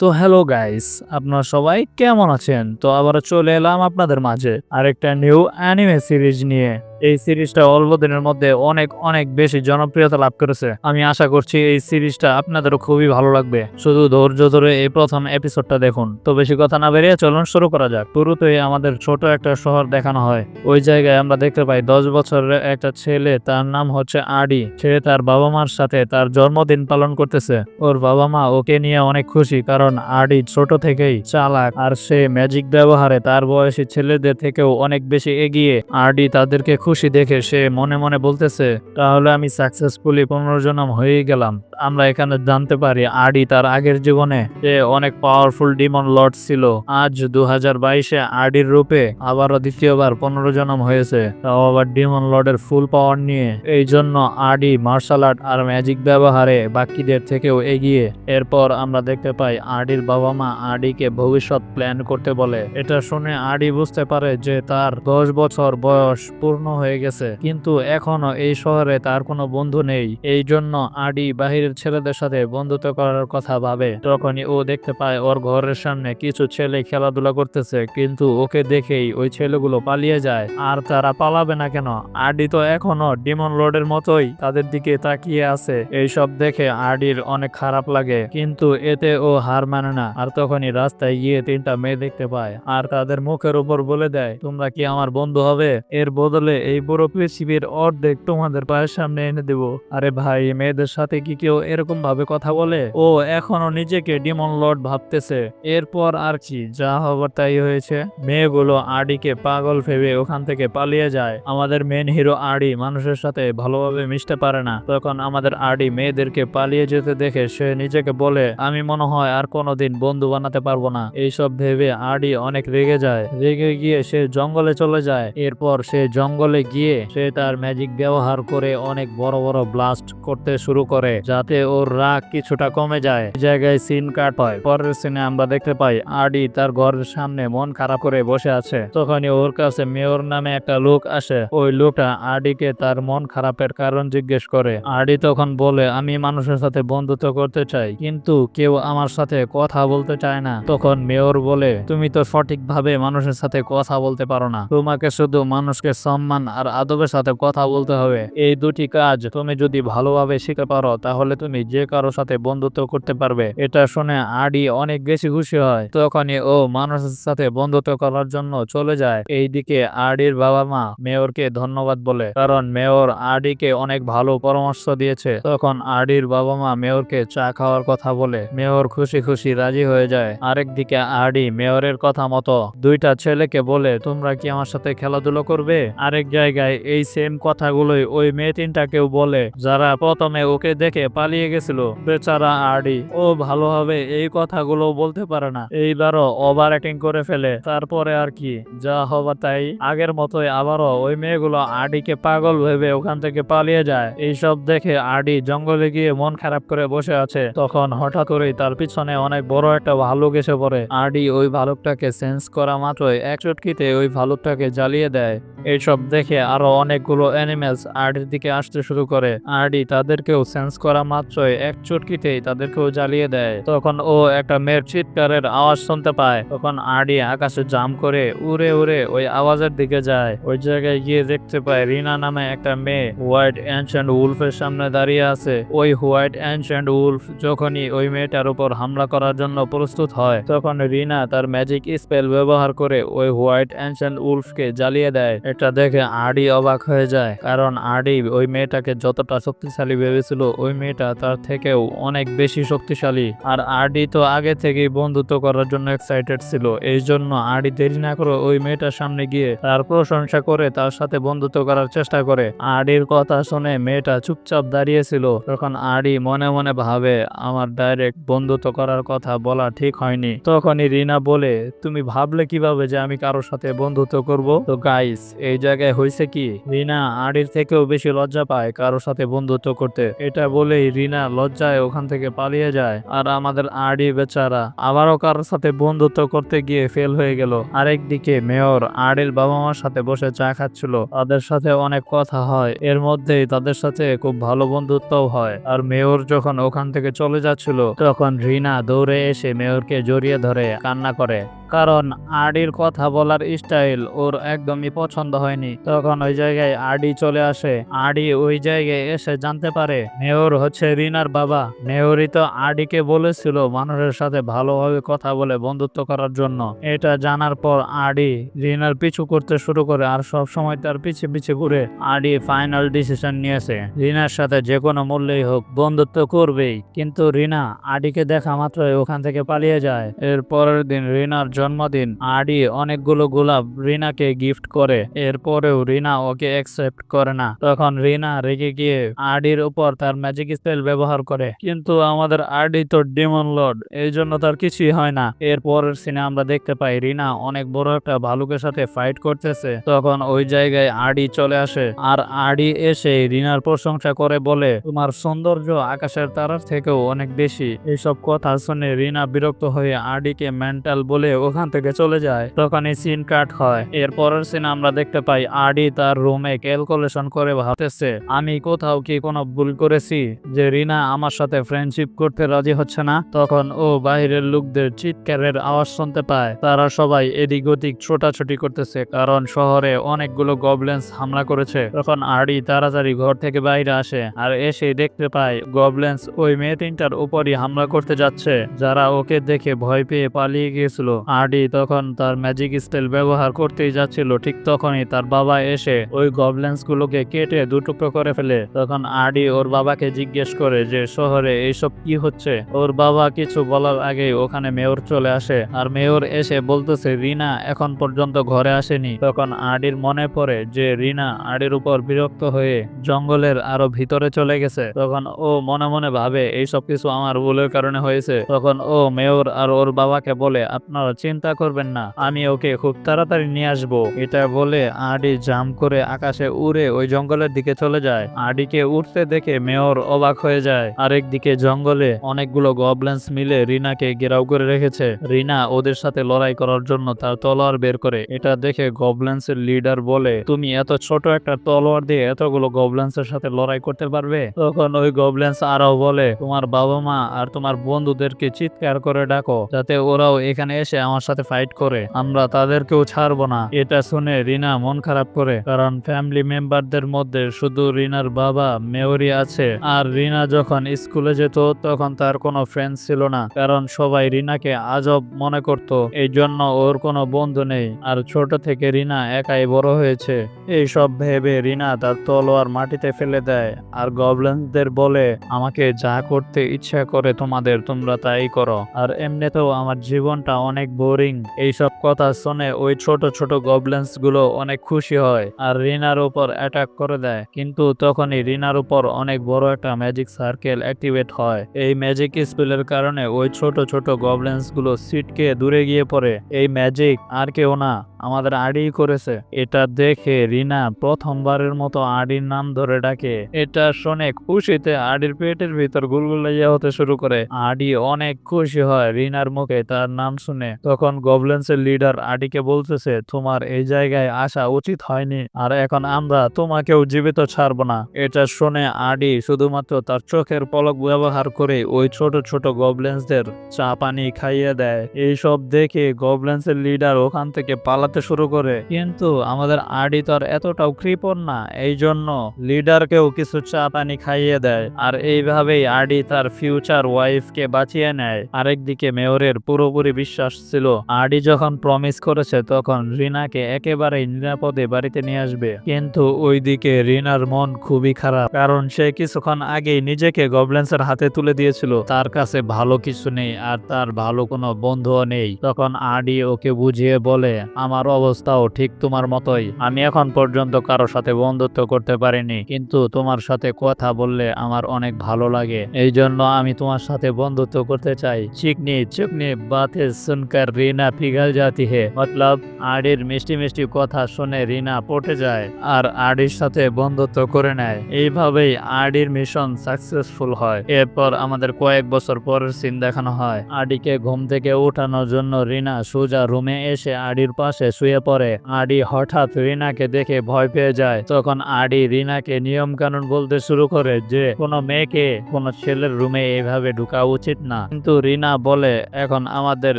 তো hello guys, আপনারা সবাই কেমন আছেন? তো আবারও চলে এলাম আপনাদের মাঝে আরেকটা নিউ অ্যানিমে সিরিজ নিয়ে। এই সিরিজটা অল্প দিনের মধ্যে অনেক অনেক বেশি জনপ্রিয়তা লাভ করেছে। আমি আশা করছি এই সিরিজটা আপনাদেরও খুবই ভালো লাগবে। শুধু ধৈর্য ধরে এই প্রথম এপিসোডটা দেখুন। তো বেশি কথা না বেরিয়ে চলুন শুরু করা যাক। শুরুতেই আমাদের ছোট একটা শহর দেখানো হয়। ওই জায়গায় আমরা দেখতে পাই 10 বছরের একটা ছেলে, তার নাম হচ্ছে আডি। সে তার বাবা মার সাথে তার জন্মদিন পালন করতেছে। ওর বাবা মা ওকে নিয়ে অনেক খুশি, কারণ আডি ছোট থেকেই চালাক আর সে ম্যাজিক ব্যবহারে তার বয়সী ছেলেদের থেকেও অনেক বেশি এগিয়ে। আডি তাদেরকে খুশি দেখে সে মনে মনে বলতেছে, তাহলে আমি সাকসেসফুলি পুনর্জন্ম হয়ে গেলাম। আমরা এখানে জানতে পারি আডি তার আগের জীবনে সে অনেক পাওয়ারফুল ডিমন লর্ড ছিল। আজ 2022-এ আডির রূপে আবারও দ্বিতীয়বার পুনর্জন্ম হয়েছে, তাও আবার ডিমন লর্ডের ফুল পাওয়ার নিয়ে। এই জন্য আডি মার্শাল আর্ট আর ম্যাজিক ব্যবহারে বাকিদের থেকেও এগিয়ে। এরপর আমরা দেখতে পাই আডির বাবা মা আডিকে ভবিষ্যৎ প্ল্যান করতে বলে। এটা শুনে আডি বুঝতে পারে যে তার 10 বছর বয়স পূর্ণ হয়ে গেছে, কিন্তু এখনো এই শহরে তার কোনো বন্ধু নেই। এই জন্য আডি বাহিরের ছেলেদের সাথে বন্ধুত্ব করার কথা ভাবে। তখনই ও দেখতে পায় ওর ঘরের সামনে কিছু ছেলে খেলাধুলা করতেছে, কিন্তু ওকে দেখেই ওই ছেলেগুলো পালিয়ে যায়। আর তারা পালাবে না কেন? আডি তো এখনো ডিমন লর্ডের মতোই তাদের দিকে তাকিয়ে আছে। এইসব দেখে আডির অনেক খারাপ লাগে, কিন্তু এতে ও হার মানে না। আর তখনই রাস্তায় গিয়ে 3টা মেয়ে দেখতে পায় আর তাদের মুখের উপর বলে দেয়, তোমরা কি আমার বন্ধু হবে? এর বদলে এই পুরো পৃথিবীর অর্ধেক তোমাদের পায়ের সামনে এনে দেব। আরে ভাই, মেয়েদের সাথে কি কেউ এরকম ভাবে কথা বলে? ও এখনো নিজেকে ডিমন লর্ড ভাবতেছে। এরপর আর কি, যা হবার তাই হয়েছে। মেয়েগুলো আডিকে পাগল ভেবে ওখান থেকে পালিয়ে যায়। আমাদের মেন হিরো আডি মানুষের সাথে ভালোভাবে মিশতে পারে না। তখন আমাদের আডি মেয়েদেরকে পালিয়ে যেতে দেখে সে নিজেকে বলে, আমি মনে হয় আর কোনোদিন বন্ধু বানাতে পারবো না। এইসব ভেবে আডি অনেক রেগে যায়। রেগে গিয়ে সে জঙ্গলে চলে যায়। এরপর সে জঙ্গলে গিয়ে সে তার ম্যাজিক ব্যবহার করে অনেক বড় বড় ব্লাস্ট করতে শুরু করে, যাতে ওর রাগ কিছুটা কমে যায়। এই জায়গায় সিন কাট হয়। পরের সিনে আমরা দেখতে পাই আডি তার ঘরের সামনে মন খারাপ করে বসে আছে। তখনই ওর কাছে মেয়র নামে একটা লোক আসে। ওই লোকটা আডিকে তার মন খারাপের কারণ জিজ্ঞেস করে। আডি তখন বলে, আমি মানুষের সাথে বন্ধুত্ব করতে চাই, কিন্তু কেউ আমার সাথে কথা বলতে চায় না। তখন মেয়র বলে, তুমি তো সঠিকভাবে মানুষের সাথে কথা বলতে পারো না। তোমাকে শুধু মানুষকে সম্মান আর আদবের সাথে কথা বলতে হবে। এই দুটি কাজ তুমি যদি ভালোভাবে শিখতে পারো, তাহলে তুমি যে কারোর সাথে বন্ধুত্ব করতে পারবে। এটা শুনে আডি অনেক বেশি খুশি হয়। তখনই ও মানুষের সাথে বন্ধুত্ব করার জন্য চলে যায়। এইদিকে আডির বাবা মা মেয়রকে ধন্যবাদ বলে, কারণ মেয়র আডিকে অনেক ভালো পরামর্শ দিয়েছে। তখন আডির বাবা মা মেয়রকে চা খাওয়ার কথা বলে। মেয়র খুশি খুশি রাজি হয়ে যায়। আরেকদিকে আডি মেয়রের কথা মতো 2টা ছেলেকে বলে, তোমরা কি আমার সাথে খেলাধুলা করবে? আরেক জায়গায় এই সেম কথাগুলোই ওই মেয়ে 3টাকেও বলে, যারা প্রথমে ওকে দেখে পালিয়ে গেছিল। বেচারা আডি, ও ভালোভাবে এই কথাগুলো বলতে পারে না। এইবারও ওভার অ্যাক্টিং করে ফেলে। তারপরে আর কি, যা হবার তাই। আগের মতোই আবারও ওই মেয়েগুলো আডিকে পাগল ভেবে ওখান থেকে পালিয়ে যায়। এইসব দেখে আডি জঙ্গলে গিয়ে মন খারাপ করে বসে আছে। তখন হঠাৎ করেই তার পিছনে অনেক বড় একটা ভালুক এসে পড়ে। আডি ওই ভালুকটাকে সেন্স করা মাত্রই এক চটকিতে ওই ভালুকটাকে জ্বালিয়ে দেয়। এইসব দেখে আরো অনেকগুলো অ্যানিমেলস আডির দিকে আসতে শুরু করে। আডি তাদেরকেও সেন্স করা মাত্রই এক চটকিতেই তাদেরকেও জ্বালিয়ে দেয়। তখন ও একটা মেয়ের চিৎকারের আওয়াজ শুনতে পায়। তখন আডি আকাশে জাম্প করে উড়ে উড়ে ওই আওয়াজের দিকে যায়। ওই জায়গায় গিয়ে দেখতে পায় রিনা নামে একটা মেয়ে হোয়াইট অ্যানশিয়েন্ট উলফের সামনে দাঁড়িয়ে আছে। ওই হোয়াইট অ্যানশিয়েন্ট উলফ যখনই ওই মেয়েটার উপর হামলা করার জন্য প্রস্তুত হয়, তখন রিনা তার ম্যাজিক স্পেল ব্যবহার করে ওই হোয়াইট অ্যানশিয়েন্ট উলফকে জ্বালিয়ে দেয়। এটা দেখে আডি অবাক হয়ে যায়, কারণ আডি ওই মেয়েটাকে যতটা শক্তিশালী ভেবেছিল, ওই মেয়েটা তার থেকেও অনেক বেশি শক্তিশালী। আর আডি তো আগে থেকেই বন্ধুত্ব করার জন্য এক্সাইটেড ছিল। এই জন্য আডি দেরি না করে ওই মেয়েটার সামনে গিয়ে তার প্রশংসা করে তার সাথে বন্ধুত্ব করার চেষ্টা করে। আডির কথা শুনে মেয়েটা চুপচাপ দাঁড়িয়েছিল। তখন আডি মনে মনে ভাবে, আমার ডাইরেক্ট বন্ধুত্ব করার কথা বলা ঠিক হয়নি। তখনই রিনা বলে, তুমি ভাবলে কিভাবে যে আমি কারোর সাথে বন্ধুত্ব করব? তো গাইস, এই জায়গায় হয়েছে কি, রিনা আডির থেকেও বেশি লজ্জা পায় কারোর সাথে বন্ধুত্ব করতে। এটা বলেই রিনা লজ্জায় ওখান থেকে পালিয়ে যায়। আর আমাদের আডি বেচারা আবারও কারোর সাথে বন্ধুত্ব করতে গিয়ে ফেল হয়ে গেল। আরেকদিকে মেয়র আডির বাবা মার সাথে বসে চা খাচ্ছিল। তাদের সাথে অনেক কথা হয়। এর মধ্যেই তাদের সাথে খুব ভালো বন্ধুত্বও হয়। আর মেয়র যখন ওখান থেকে চলে যাচ্ছিল, তখন রিনা দৌড়ে এসে মেয়রকে জড়িয়ে ধরে কান্না করে, কারণ আডির কথা বলার স্টাইল ওর একদমই পছন্দ হয়নি। তখন ওই জায়গায় আডি চলে আসে। আডি ওই জায়গায় এসে জানতে পারে মেয়র হচ্ছে রিনার বাবা। মেয়রই তো আডিকে বলেছিল মানুষের সাথে ভালোভাবে কথা বলে বন্ধুত্ব করার জন্য। এটা জানার পর আডি রিনার পিছু করতে শুরু করে, আর সব সময় তার পিছে পিছে ঘুরে। আডি ফাইনাল ডিসিশন নিয়েছে রিনার সাথে যে কোনো মূল্যেই হোক বন্ধুত্ব করবেই। কিন্তু রিনা আডিকে দেখা মাত্রই ওখান থেকে পালিয়ে যায়। এর পরের দিন রিনার জন্মদিন। আডি অনেকগুলো গোলাপ রিনাকে গিফট করে, এরপরেও রিনা ওকে অ্যাকসেপ্ট করে না। তখন রিনা রেগে গিয়ে আডির উপর তার ম্যাজিক স্পেল ব্যবহার করে, কিন্তু আমাদের আডি তো ডেমন লর্ড, এই জন্য তার কিছুই হয় না। এরপরের সিনে আমরা দেখতে পাই রিনা অনেক বড় একটা ভালুকের সাথে ফাইট করতেছে। তখন ওই জায়গায় আডি চলে আসে, আর আডি এসে রিনার প্রশংসা করে বলে, তোমার সৌন্দর্য আকাশের তারার থেকেও অনেক বেশি। এইসব কথা শুনে রিনা বিরক্ত হয়ে আডিকে মেন্টাল বলে ওখান থেকে চলে যায়। তখন এই সিন কাট হয়। এরপরের সিন আমরা দেখতে পাই আডি তার রুমে ক্যালকুলেশন করে ভাবতেছে, আমি কোথাও কি কোনো ভুল করেছি যে রিনা আমার সাথে ফ্রেন্ডশিপ করতে রাজি হচ্ছে না। তখন ও বাইরের লোকদের চিৎকারের আওয়াজ শুনতে পায়। তারা সবাই এদিক ওদিক ছোটাছুটি করতেছে, কারণ শহরে অনেকগুলো গবলেন্স হামলা করেছে। তখন আডি তাড়াতাড়ি ঘর থেকে বাইরে আসে, আর এসে দেখতে পায় গবলেন্স ওই মেয়ে তিনটার উপরই হামলা করতে যাচ্ছে, যারা ওকে দেখে ভয় পেয়ে পালিয়ে গিয়েছিল। আডি তখন তার ম্যাজিক স্টাইল ব্যবহার করতেই যাচ্ছিল, ঠিক তখনই তার বাবা এসে ওই গবলেন্স গুলোকে কেটে দুটুকরো করে ফেলে। তখন আডি ওর বাবাকে জিজ্ঞেস করে যে শহরে এইসব কি হচ্ছে। ওর বাবা কিছু বলার আগেই ওখানে মেয়র চলে আসে, আর মেয়র এসে বলতেছে রিনা এখন পর্যন্ত ঘরে আসেনি। তখন আডির মনে পড়ে যে রিনা আডির উপর বিরক্ত হয়ে জঙ্গলের আরো ভিতরে চলে গেছে। তখন ও মনে মনে ভাবে এইসব কিছু আমার ভুলের কারণে হয়েছে। তখন ও মেয়র আর ওর বাবাকে বলে, আপনারা চিন্তা করবেন না, আমি ওকে খুব তাড়াতাড়ি নিয়ে আসবো। এটা বলে আডি জাম্প করে আকাশে উড়ে ওই জঙ্গলের দিকে চলে যায়। আডিকে উঠতে দেখে মেয়র অবাক হয়ে যায়। আরেকদিকে জঙ্গলে অনেকগুলো গবলেন্স মিলে রিনাকে ঘেরাও করে রেখেছে। রিনা ওদের সাথে লড়াই করার জন্য তার তলোয়ার বের করে। এটা দেখে গবলেন্সের লিডার বলে, তুমি এত ছোট একটা তলোয়ার দিয়ে এতগুলো গবলেন্সের সাথে লড়াই করতে পারবে? তখন ওই গবলেন্স আরো বলে, তোমার বাবা মা আর তোমার বন্ধুদেরকে চিৎকার করে ডাকো, যাতে ওরাও এখানে এসে আমার সাথে ফাইট করে, আমরা তাদেরকেও ছাড়বো না। এটা শুনে রিনা মন খারাপ করে, কারণ ফ্যামিলি মেম্বারদের মধ্যে শুধু রিনার বাবা মেয়রই আছে। আর রিনা যখন স্কুলে যেত তখন তার কোনো ফ্রেন্ড ছিল না, কারণ সবাই রিনাকে আজব মনে করত। এই জন্য ওর কোনো বন্ধু নেই, আর ছোট থেকে রিনা একাই বড় হয়েছে। এই সব ভেবে রিনা তার তলোয়ার মাটিতে ফেলে দেয়, আর গবলেন্সদের বলে, আমাকে যা করতে ইচ্ছা করে তোমাদের, তোমরা তাই করো, আর এমনিতেও আমার জীবনটা অনেক বোরিং। এইসব কথা শুনে ওই ছোট ছোট গবলেন্স গুলো অনেক খুশি হয়, আর রিনার উপর অ্যাটাক করে দেয়। কিন্তু তখনই রিনার উপর অনেক বড় একটা ম্যাজিক সার্কেল অ্যাক্টিভেট হয়। এই ম্যাজিক স্পেলের কারণে ওই ছোট ছোট গবলেন্স গুলো সিটকে দূরে গিয়ে পড়ে। এই ম্যাজিক আর কেউ না, আমাদের আডি করেছে। এটা দেখে রিনা প্রথমবারের মতো আডির নাম ধরে ডাকে। এটা শুনে খুশিতে আডির পেটের ভিতর গুলগুলাইয়া হতে শুরু করে। আডি অনেক খুশি হয় রিনার মুখে তার নাম শুনে। তখন গবলেন্সের লিডার আডিকে বলতেছে, তোমার এই জায়গায় আসা উচিত হয়নি, আর এখন আমরা তোমাকেও জীবিত ছাড়বো না। এটা শুনে আডি শুধুমাত্র তার চোখের পলক ব্যবহার করে ওই ছোট ছোট গবলেন্সদের চা পানি খাইয়ে দেয়। এইসব দেখে গবলেন্সের লিডার ওখান থেকে পালাতে শুরু করে, কিন্তু আমাদের আডি তো আর এতটাও কৃপণ না, এই জন্য লিডারকেও কিছু চা পানি খাইয়ে দেয়। আর এইভাবেই আডি তার ফিউচার ওয়াইফকে বাঁচিয়ে নেয়। আরেকদিকে মেয়রের পুরোপুরি বিশ্বাস ছিল আডি যখন প্রমিস করেছে তখন রিনাকে একেবারেই নিরাপদে বাড়িতে নিয়ে আসবে। কিন্তু ওইদিকে রিনার মন খুবই খারাপ, কারণ সে কিছুক্ষণ আগেই নিজেকে গবলেন্সের হাতে তুলে দিয়েছিল। তার কাছে ভালো কিছু নেই, আর তার ভালো কোনো বন্ধুও নেই। তখন আডি ওকে বুঝিয়ে বলে, আমার অবস্থাও ঠিক তোমার মতোই, আমি এখন পর্যন্ত কারো সাথে বন্ধুত্ব করতে পারিনি, কিন্তু তোমার সাথে কথা বললে আমার অনেক ভালো লাগে, এই জন্য আমি তোমার সাথে বন্ধুত্ব করতে চাই। চিকনি চুকনি বাতে শুনकर রিনা পিঘল जाती है। मतलब আডির মিষ্টি মিষ্টি কথা শুনে রিনা পটে যায়, আর আডির সাথে বন্ধুত্ব করে নেয়। এইভাবেই আডির মিশন সাকসেসফুল হয়। এরপর আমাদের কয়েক বছর পরের সিন দেখানো হয়। আডিকে ঘুম থেকে উঠানোর জন্য রিনা সোজা রুমে এসে আডির পাশে শুয়ে পড়ে। আডি হঠাৎ রিনাকে দেখে ভয় পেয়ে যায়। তখন আডি রিনাকে নিয়ম কানুন বলতে শুরু করে যে কোনো মেয়েকে কোনো ছেলের রুমে এভাবে ঢোকা উচিত না। কিন্তু রিনা বলে এখন আমাদের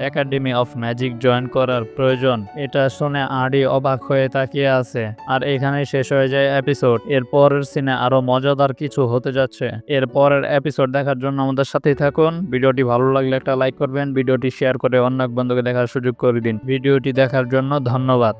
একাডেমি অফ ম্যাজিক জয়েন করার প্রয়োজন। এটা শুনে আডি অবাক হয়ে তাকিয়ে আছে। আর এখানেই শেষ হয়ে যায় এপিসোড। এর পরের সিনে আরো মজাদার কিছু হতে যাচ্ছে। এর পরের এপিসোড দেখার জন্য আমাদের সাথেই থাকুন। ভিডিওটি ভালো লাগলে একটা লাইক করবেন, ভিডিওটি শেয়ার করে অন্য এক বন্ধুকে দেখার সুযোগ করে দিন। ভিডিওটি দেখার জন্য ধন্যবাদ।